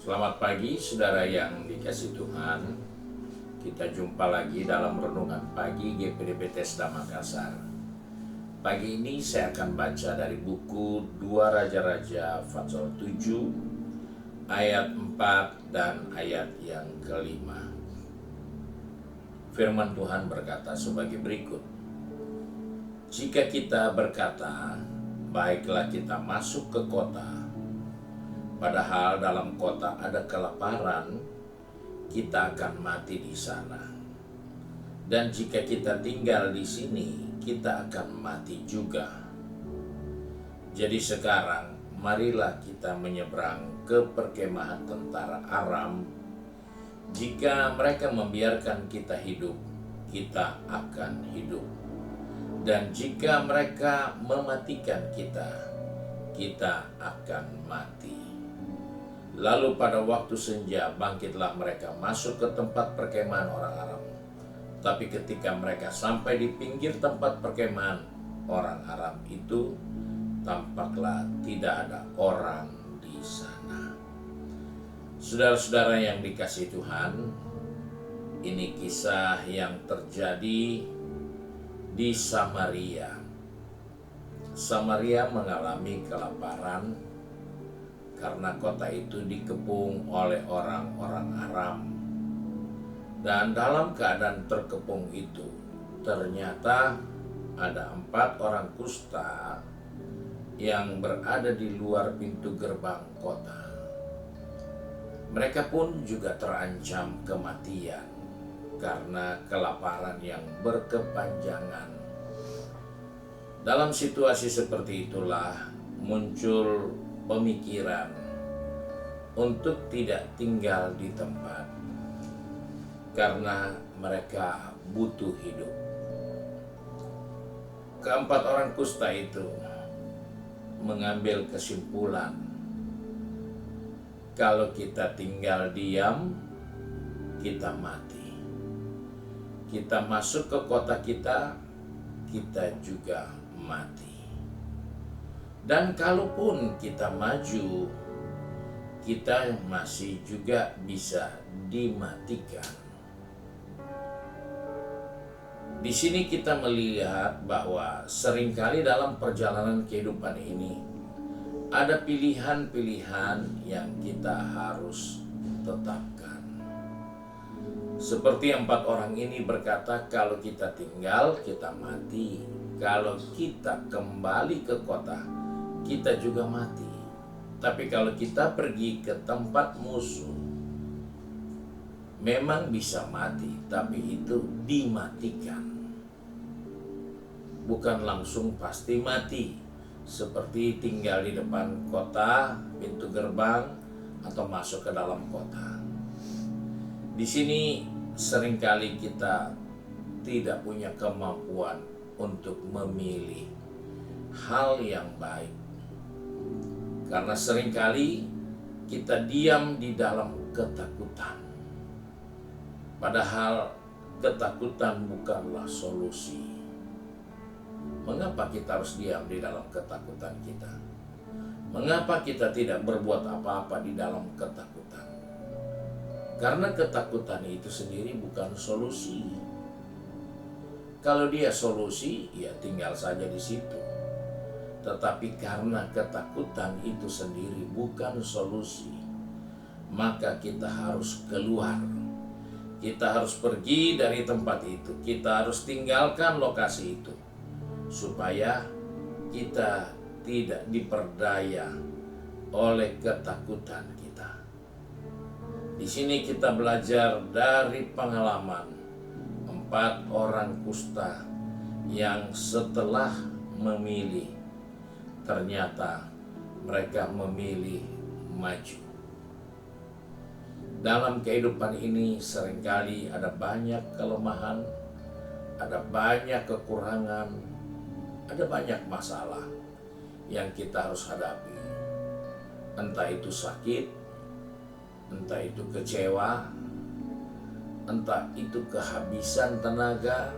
Selamat pagi saudara yang dikasihi Tuhan. Kita jumpa lagi dalam renungan pagi GPD Bethesda Makassar. Pagi ini saya akan baca dari buku 2 Raja-Raja pasal 7 ayat 4 dan ayat yang kelima. Firman Tuhan berkata sebagai berikut. Jika kita berkata, baiklah kita masuk ke kota, padahal dalam kota ada kelaparan, kita akan mati di sana. Dan jika kita tinggal di sini, kita akan mati juga. Jadi sekarang, marilah kita menyeberang ke perkemahan tentara Aram. Jika mereka membiarkan kita hidup, kita akan hidup. Dan jika mereka mematikan kita, kita akan mati. Lalu pada waktu senja bangkitlah mereka masuk ke tempat perkemahan orang Aram. Tapi ketika mereka sampai di pinggir tempat perkemahan orang Aram itu, tampaklah tidak ada orang di sana. Saudara-saudara yang dikasihi Tuhan, ini kisah yang terjadi di Samaria. Samaria mengalami kelaparan karena kota itu dikepung oleh orang-orang Aram. Dan dalam keadaan terkepung itu, ternyata ada 4 orang kusta yang berada di luar pintu gerbang kota. Mereka pun juga terancam kematian karena kelaparan yang berkepanjangan. Dalam situasi seperti itulah muncul pemikiran untuk tidak tinggal di tempat karena mereka butuh hidup. Keempat orang kusta itu mengambil kesimpulan, kalau kita tinggal diam, kita mati. Kita masuk ke kota kita juga mati. Dan kalaupun kita maju, kita masih juga bisa dimatikan. Di sini kita melihat bahwa seringkali dalam perjalanan kehidupan ini ada pilihan-pilihan yang kita harus tetapkan. Seperti 4 orang ini berkata, kalau kita tinggal, kita mati. Kalau kita kembali ke kota, kita juga mati. Tapi kalau kita pergi ke tempat musuh, memang bisa mati, tapi itu dimatikan. Bukan langsung pasti mati, seperti tinggal di depan kota, pintu gerbang, atau masuk ke dalam kota. Di sini seringkali kita tidak punya kemampuan untuk memilih hal yang baik. Karena seringkali kita diam di dalam ketakutan. Padahal ketakutan bukanlah solusi. Mengapa kita harus diam di dalam ketakutan kita? Mengapa kita tidak berbuat apa-apa di dalam ketakutan? Karena ketakutan itu sendiri bukan solusi. Kalau dia solusi, ya tinggal saja di situ. Tetapi karena ketakutan itu sendiri bukan solusi, maka kita harus keluar. Kita harus pergi dari tempat itu. Kita harus tinggalkan lokasi itu, supaya kita tidak diperdaya oleh ketakutan kita. Di sini kita belajar dari pengalaman 4 orang kusta yang setelah memilih, ternyata mereka memilih maju. Dalam kehidupan ini seringkali ada banyak kelemahan, ada banyak kekurangan, ada banyak masalah yang kita harus hadapi. Entah itu sakit, entah itu kecewa, entah itu kehabisan tenaga,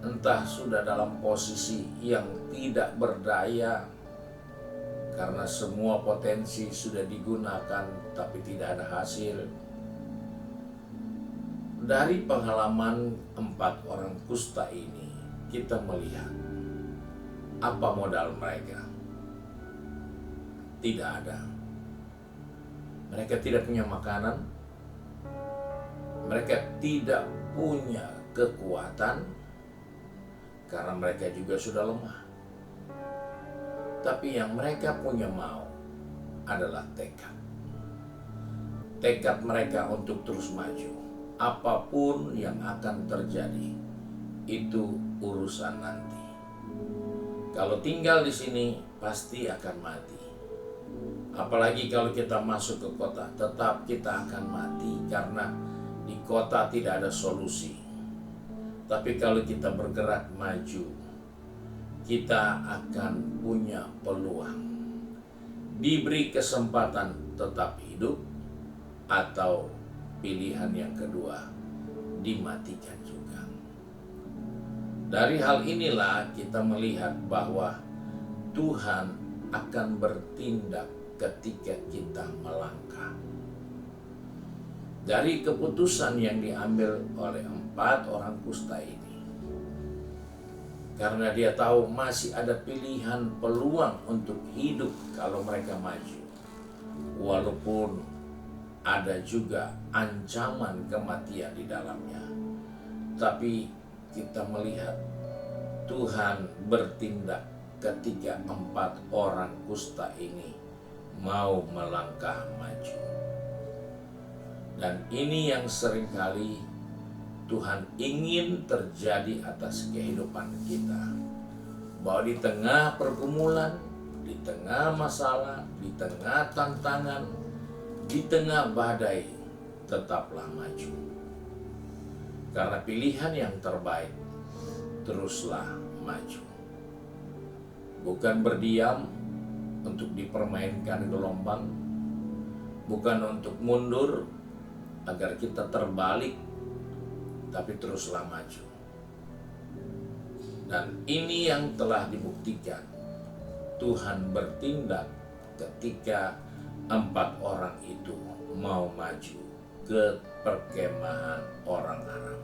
entah sudah dalam posisi yang tidak berdaya, karena semua potensi sudah digunakan tapi tidak ada hasil. Dari pengalaman 4 orang kusta ini, kita melihat apa modal mereka. Tidak ada. Mereka tidak punya makanan, mereka tidak punya kekuatan karena mereka juga sudah lemah. Tapi yang mereka punya mau adalah tekad. Tekad mereka untuk terus maju. Apapun yang akan terjadi, itu urusan nanti. Kalau tinggal di sini, pasti akan mati. Apalagi kalau kita masuk ke kota, tetap kita akan mati karena di kota tidak ada solusi. Tapi kalau kita bergerak maju, kita akan punya peluang. Diberi kesempatan tetap hidup, atau pilihan yang kedua, dimatikan juga. Dari hal inilah kita melihat bahwa Tuhan akan bertindak ketika kita melangkah. Dari keputusan yang diambil oleh 4 orang kusta ini, karena dia tahu masih ada pilihan peluang untuk hidup kalau mereka maju, walaupun ada juga ancaman kematian di dalamnya. Tapi kita melihat Tuhan bertindak ketika 4 orang kusta ini mau melangkah maju. Dan ini yang seringkali Tuhan ingin terjadi atas kehidupan kita. Bahwa di tengah pergumulan, di tengah masalah, di tengah tantangan, di tengah badai, tetaplah maju. Karena pilihan yang terbaik, teruslah maju. Bukan berdiam untuk dipermainkan gelombang, bukan untuk mundur agar kita terbalik, tapi teruslah maju. Dan ini yang telah dibuktikan. Tuhan bertindak ketika 4 orang itu mau maju ke perkemahan orang Aram.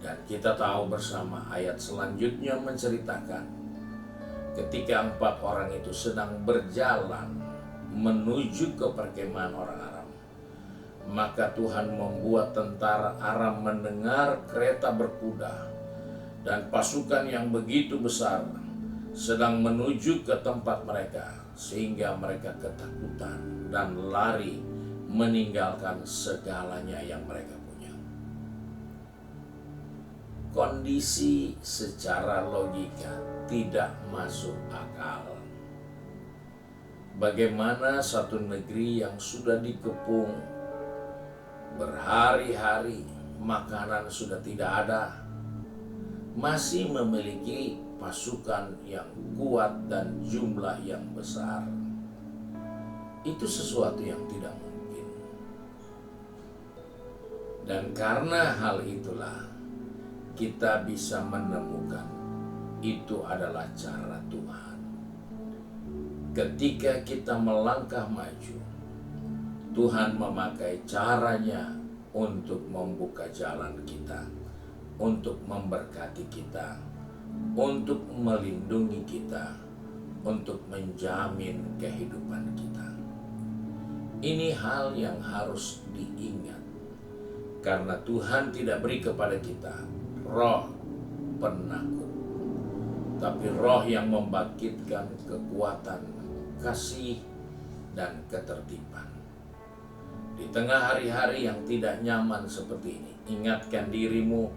Dan kita tahu bersama ayat selanjutnya menceritakan ketika 4 orang itu sedang berjalan menuju ke perkemahan orang Aram, maka Tuhan membuat tentara Aram mendengar kereta berkuda dan pasukan yang begitu besar sedang menuju ke tempat mereka, sehingga mereka ketakutan dan lari meninggalkan segalanya yang mereka punya. Kondisi secara logika tidak masuk akal. Bagaimana satu negeri yang sudah dikepung berhari-hari, makanan sudah tidak ada, masih memiliki pasukan yang kuat dan jumlah yang besar? Itu sesuatu yang tidak mungkin. Dan karena hal itulah kita bisa menemukan itu adalah cara Tuhan. Ketika kita melangkah maju, Tuhan memakai caranya untuk membuka jalan kita, untuk memberkati kita, untuk melindungi kita, untuk menjamin kehidupan kita. Ini hal yang harus diingat, karena Tuhan tidak beri kepada kita roh penakut, tapi roh yang membangkitkan kekuatan, kasih, dan ketertiban. Di tengah hari-hari yang tidak nyaman seperti ini, ingatkan dirimu,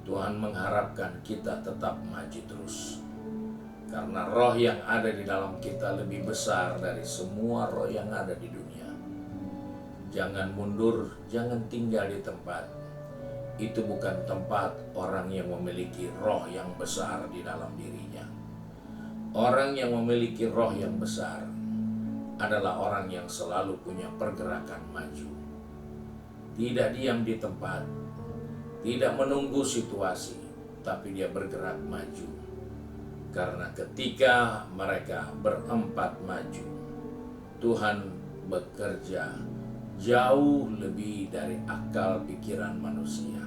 Tuhan mengharapkan kita tetap maju terus. Karena roh yang ada di dalam kita lebih besar dari semua roh yang ada di dunia. Jangan mundur, jangan tinggal di tempat. Itu bukan tempat orang yang memiliki roh yang besar di dalam dirinya. Orang yang memiliki roh yang besar adalah orang yang selalu punya pergerakan maju. Tidak diam di tempat, tidak menunggu situasi, tapi dia bergerak maju. Karena ketika mereka berempat maju, Tuhan bekerja jauh lebih dari akal pikiran manusia.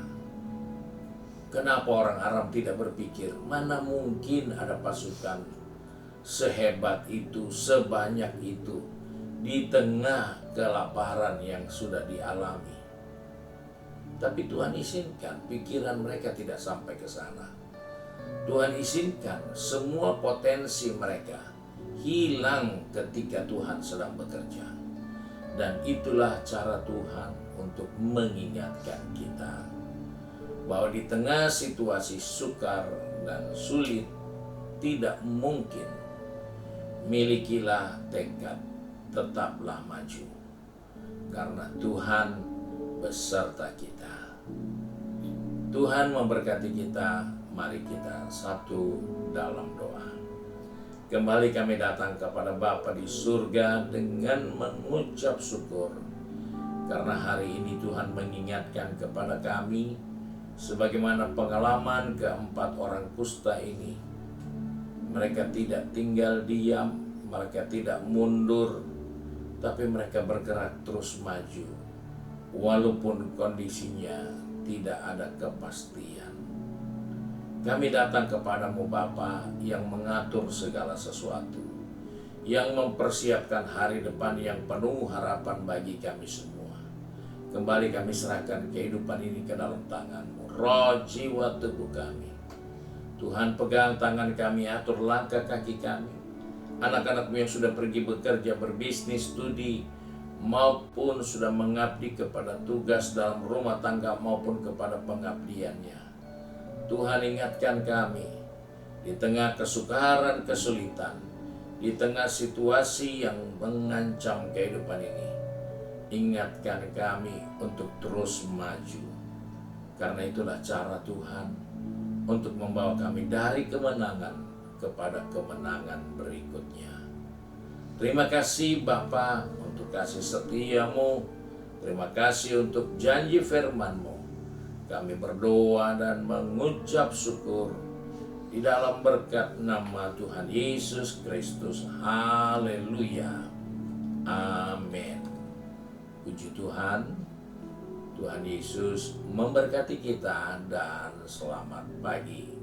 Kenapa orang Aram tidak berpikir, mana mungkin ada pasukan sehebat itu, sebanyak itu, di tengah kelaparan yang sudah dialami. Tapi Tuhan izinkan pikiran mereka tidak sampai ke sana. Tuhan izinkan semua potensi mereka hilang ketika Tuhan sedang bekerja. Dan itulah cara Tuhan untuk mengingatkan kita bahwa di tengah situasi sukar dan sulit, tidak mungkin, milikilah tekad, tetaplah maju, karena Tuhan beserta kita. Tuhan memberkati kita. Mari kita satu dalam doa. Kembali kami datang kepada Bapa di surga dengan mengucap syukur, karena hari ini Tuhan mengingatkan kepada kami sebagaimana pengalaman keempat orang kusta ini. Mereka tidak tinggal diam, mereka tidak mundur, tapi mereka bergerak terus maju, walaupun kondisinya tidak ada kepastian. Kami datang kepadamu Bapa yang mengatur segala sesuatu, yang mempersiapkan hari depan yang penuh harapan bagi kami semua. Kembali kami serahkan kehidupan ini ke dalam tangan-Mu, roh, jiwa, tubuh kami. Tuhan pegang tangan kami, atur langkah kaki kami. Anak-anak-Mu yang sudah pergi bekerja, berbisnis, studi, maupun sudah mengabdi kepada tugas dalam rumah tangga maupun kepada pengabdiannya. Tuhan ingatkan kami di tengah kesukaran, kesulitan, di tengah situasi yang mengancam kehidupan ini. Ingatkan kami untuk terus maju, karena itulah cara Tuhan untuk membawa kami dari kemenangan kepada kemenangan berikutnya. Terima kasih Bapa untuk kasih setia-Mu. Terima kasih untuk janji firman-Mu. Kami berdoa dan mengucap syukur di dalam berkat nama Tuhan Yesus Kristus. Haleluya. Amin. Puji Tuhan. Tuhan Yesus memberkati kita dan selamat pagi.